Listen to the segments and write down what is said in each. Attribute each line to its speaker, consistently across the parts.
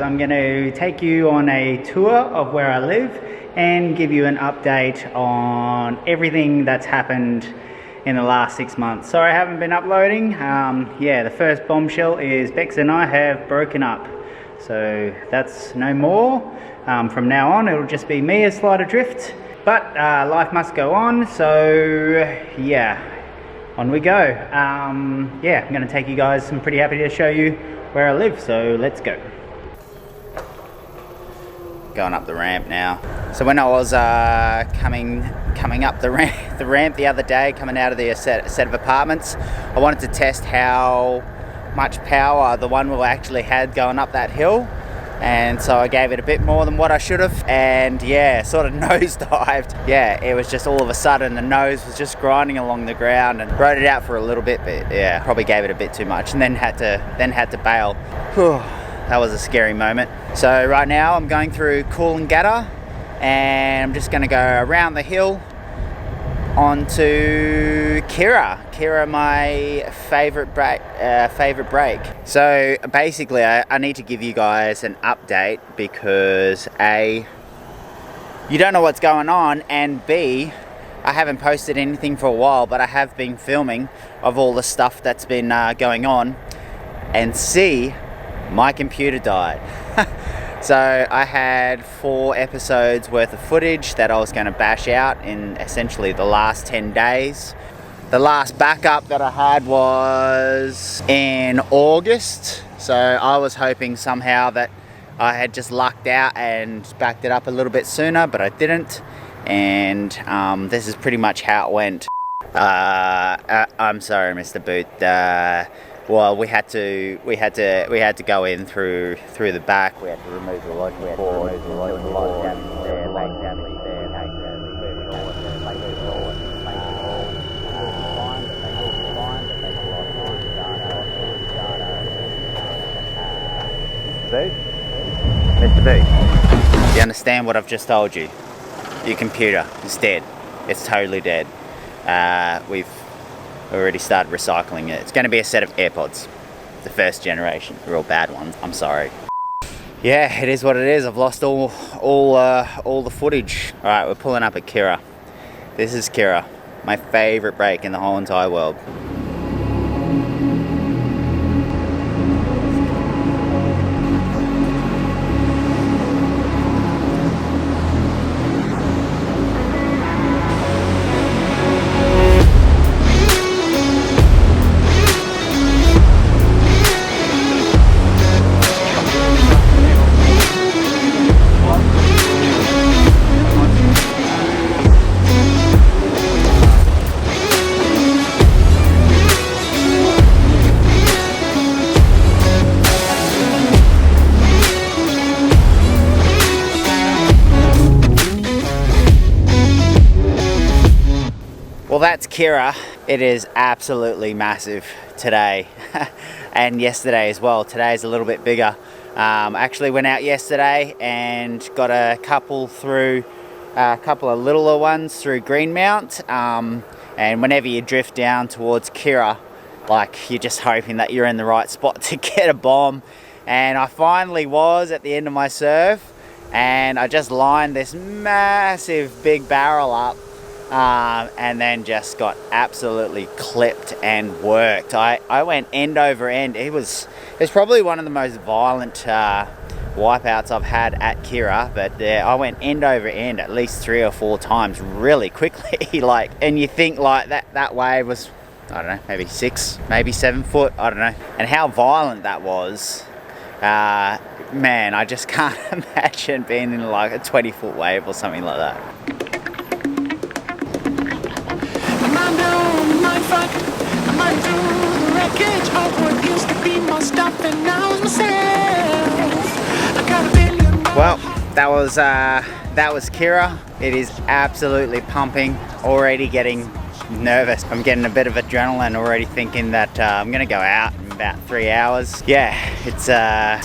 Speaker 1: I'm going to take you on a tour of where I live and give you an update on everything that's happened in the last 6 months. Sorry I haven't been uploading. Yeah, the first bombshell is Bex and I have broken up. So that's no more. From now on it'll just be me as Slide Adrift. But life must go on, so yeah, on we go. Yeah, I'm going to take you guys. I'm pretty happy to show you where I live, so let's go. Going up the ramp now. So when I was coming up the ramp the other day, coming out of the set of apartments, I wanted to test how much power the one wheel actually had going up that hill, and so I gave it a bit more than what I should have, and yeah, sort of nosedived. Yeah, it was just all of a sudden the nose was just grinding along the ground, and rode it out for a little bit, but yeah, probably gave it a bit too much, and then had to bail. Whew. That was a scary moment. So right now I'm going through Coolangatta, and I'm just going to go around the hill onto Kira, my favorite break. So basically I need to give you guys an update because A, you don't know what's going on, and B, I haven't posted anything for a while, but I have been filming of all the stuff that's been going on, and C, my computer died. So I had 4 episodes worth of footage that I was going to bash out in essentially the last 10 days. The last backup that I had was in August, so I was hoping somehow that I had just lucked out and backed it up a little bit sooner, but I didn't, and this is pretty much how it went. I'm sorry, Mr. Boot. Well, we had to go in through the back. We had to remove the lodge board, remove the lodge damage there, make damage there, Mr. Boot, do you understand what I've just told you? Your computer is dead. It's totally dead. We've already started recycling it. It's going to be a set of AirPods, the first generation, the real bad ones. I'm sorry. Yeah, it is what it is. I've lost all the footage. All right, we're pulling up at Kira. This is Kira, my favorite break in the whole entire world. Well, that's Kira. It is absolutely massive today and yesterday as well. Today's a little bit bigger. Actually went out yesterday and got a couple of littler ones through Greenmount, and whenever you drift down towards Kira, like, you're just hoping that you're in the right spot to get a bomb, and I finally was at the end of my surf, and I just lined this massive big barrel up, and then just got absolutely clipped and worked. I went end over end. It's probably one of the most violent wipeouts I've had at Kira, but I went end over end at least 3 or 4 times really quickly. Like, and you think like that wave was, I don't know, maybe 6, maybe 7 foot, I don't know. And how violent that was, man, I just can't imagine being in like a 20-foot wave or something like that. Well, that was Kira. It is absolutely pumping. Already getting nervous. I'm getting a bit of adrenaline already, thinking that I'm gonna go out in about 3 hours. Yeah, it's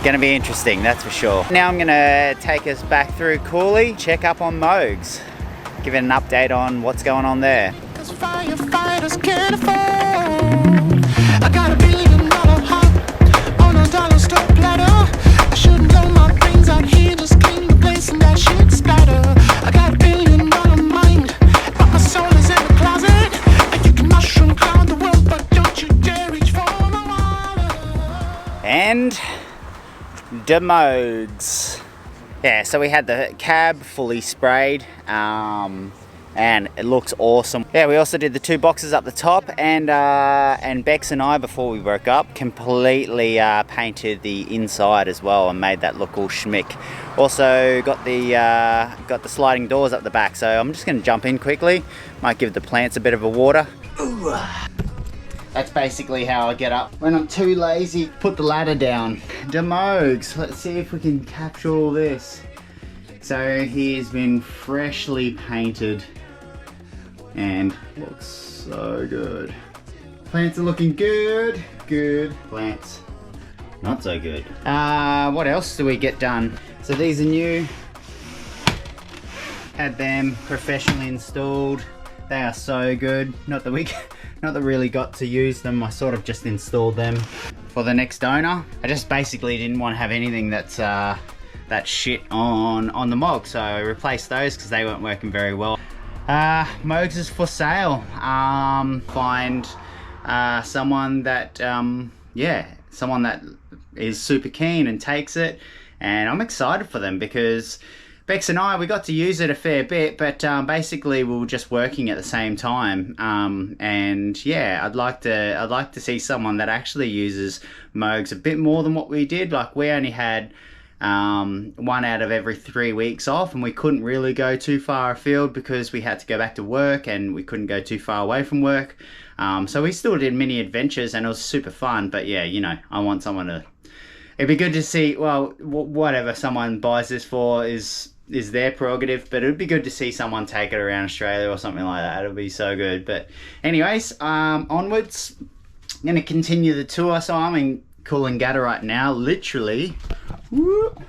Speaker 1: gonna be interesting, that's for sure. Now I'm gonna take us back through Cooley, check up on Moogs, give it an update on what's going on there. Firefighters can't afford. I got $1 billion heart on a dollar store platter. I shouldn't blow my and the Moogs. Yeah, so we had the cab fully sprayed, and it looks awesome. Yeah, we also did the 2 boxes up the top, and Bex and I, before we broke up, completely painted the inside as well and made that look all schmick. Also got the sliding doors up the back, so I'm just going to jump in quickly. Might give the plants a bit of a water. Ooh. That's basically how I get up. When I'm too lazy, put the ladder down. The Moogs, let's see if we can capture all this. So he's been freshly painted and looks so good. Plants are looking good. Good. Plants, not so good. What else do we get done? So these are new. Had them professionally installed. They are so good. Not that we really got to use them. I sort of just installed them for the next owner. I just basically didn't want to have anything that's that shit on the Mog, so I replaced those because they weren't working very well. Moogs is for sale. Find someone that someone that is super keen and takes it, and I'm excited for them because Bex and I, we got to use it a fair bit, but basically we were just working at the same time. And yeah, I'd like to see someone that actually uses Moogs a bit more than what we did. Like, we only had 1 out of every 3 weeks off, and we couldn't really go too far afield because we had to go back to work and we couldn't go too far away from work. So we still did mini adventures and it was super fun. But yeah, you know, I want someone to, it'd be good to see, well, whatever someone buys this for is their prerogative, but it would be good to see someone take it around Australia or something like that. It'll be so good. But anyways, onwards, I'm going to continue the tour. So I'm in Coolangatta right now, literally whoop,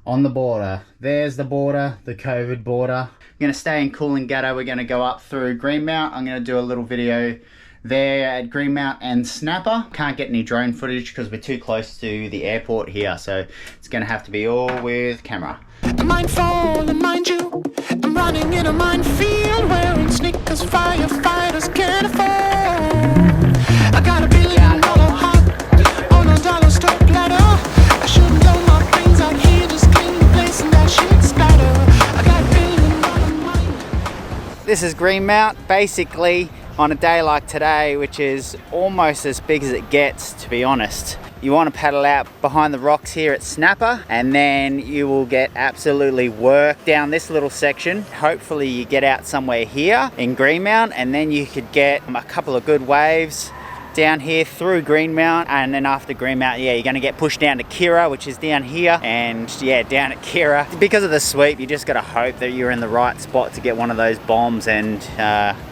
Speaker 1: on the border. There's the border, the COVID border. I'm going to stay in Coolangatta. We're going to go up through Greenmount. I'm going to do a little video there at Greenmount and Snapper. Can't get any drone footage because we're too close to the airport here, so it's going to have to be all with camera.
Speaker 2: A mindfall, and mind you, I'm running in a minefield wearing sneakers firefighters can't afford. I got $1 billion heart on $1 stock ladder. I shouldn't blow my brains out here, just clean the place and that shit splatter. I got $1 billion mind.
Speaker 1: This is Greenmount, basically on a day like today, which is almost as big as it gets, to be honest. You want to paddle out behind the rocks here at Snapper, and then you will get absolutely worked down this little section. Hopefully you get out somewhere here in Greenmount, and then you could get a couple of good waves down here through Greenmount, and then after Greenmount, yeah, you're going to get pushed down to Kira, which is down here. And yeah, down at Kira, because of the sweep, you just got to hope that you're in the right spot to get one of those bombs and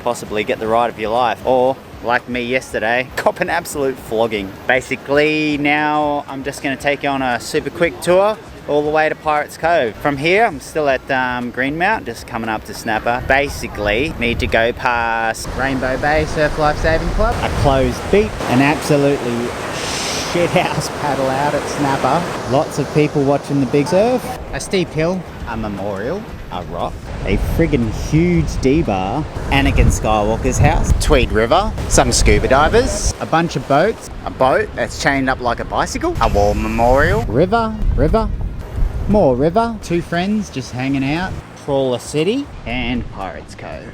Speaker 1: possibly get the ride of your life. Or like me yesterday, cop an absolute flogging. Basically, now I'm just going to take you on a super quick tour all the way to Pirates Cove. From here, I'm still at Greenmount, just coming up to Snapper. Basically, need to go past Rainbow Bay Surf Life Saving Club, a closed beach, an absolutely shithouse paddle out at Snapper. Lots of people watching the big surf. A steep hill, a memorial, a rock, a friggin' huge D-bar, Anakin Skywalker's house, Tweed River, some scuba divers, a bunch of boats, a boat that's chained up like a bicycle, a war memorial, river, more river, 2 friends just hanging out, Trawler City, and Pirates Cove.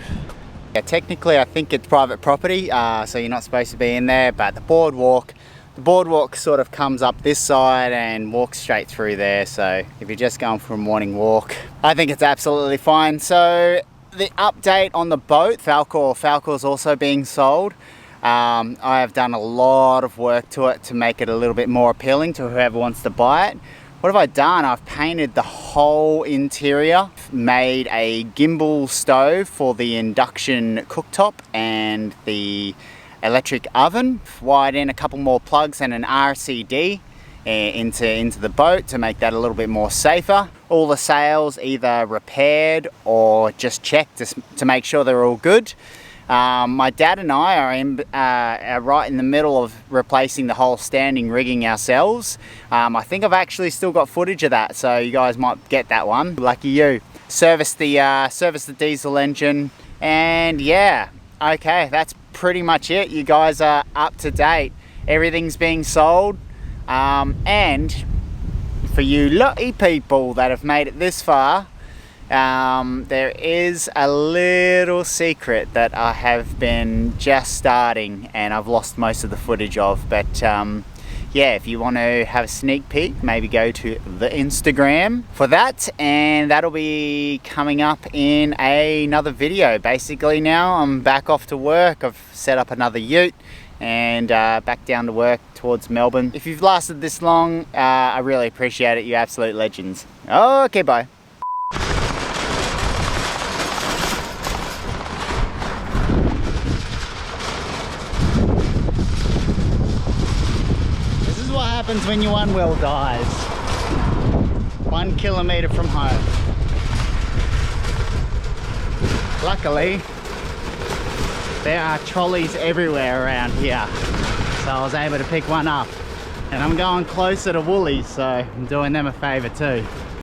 Speaker 1: Yeah, technically I think it's private property, so you're not supposed to be in there, but the boardwalk sort of comes up this side and walks straight through there. So if you're just going for a morning walk, I think it's absolutely fine. So the update on the boat, Falkor's also being sold. I have done a lot of work to it to make it a little bit more appealing to whoever wants to buy it. What have I done? I've painted the whole interior, made a gimbal stove for the induction cooktop and the electric oven, wired in a couple more plugs and an RCD into the boat to make that a little bit more safer. All the sails either repaired or just checked to make sure they're all good. My dad and I are right in the middle of replacing the whole standing rigging ourselves. I think I've actually still got footage of that, so you guys might get that one. Lucky you. Service the diesel engine, and yeah, okay, that's pretty much it. You guys are up to date. Everything's being sold. And for you lucky people that have made it this far, there is a little secret that I have been just starting and I've lost most of the footage of, but yeah, if you want to have a sneak peek, maybe go to the Instagram for that, and that'll be coming up in another video. Basically now I'm back off to work. I've set up another ute and back down to work towards Melbourne. If you've lasted this long, I really appreciate it. You absolute legends. Okay, bye. What happens when your one wheel dies 1 kilometre from home. Luckily there are trolleys everywhere around here, so I was able to pick one up, and I'm going closer to Woolies, so I'm doing them a favour too.